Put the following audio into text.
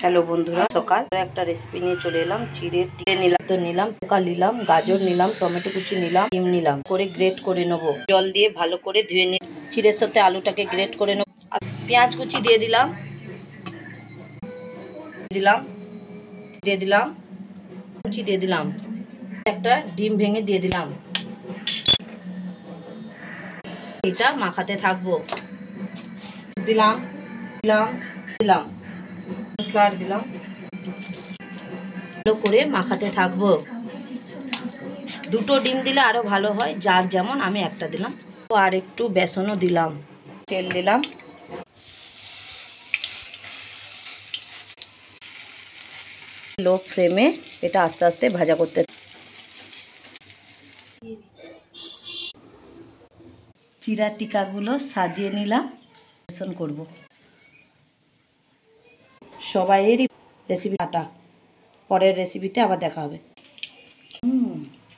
Hello बंधुरा सकाल एक रेसिपि नहीं चले एलाम चिड़े निलाम पोका निलाम गाजर निलाम टमेटो कुचि निलाम डिम निलाम करे ग्रेट करे नेब जल दिए भालो करे धुए नि चिड़ेर साथे आलूटाके ग्रेट करे नेब पेঁয়াজ कुचि दिए दिलाम दिए दिलाम कुचि दिए दिलाम একটা ডিম ভেঙে দিয়ে দিলাম এটা মাখাতে থাকবো দিলাম দিলাম দিলাম फ्लावर दिलाम ভালো করে মাখাতে থাকবো দুটো ডিম দিলে আরো ভালো হয় যার যেমন আমি একটা দিলাম আর একটু বেসনও দিলাম তেল দিলাম লো ফ্লেমে এটা আস্তে আস্তে ভাজা করতে চিড়া টিকাগুলো সাজিয়ে নিলাম বেসন করব সবাইয়েরই রেসিপি আটা পরের রেসিপিতে আবার দেখা হবে।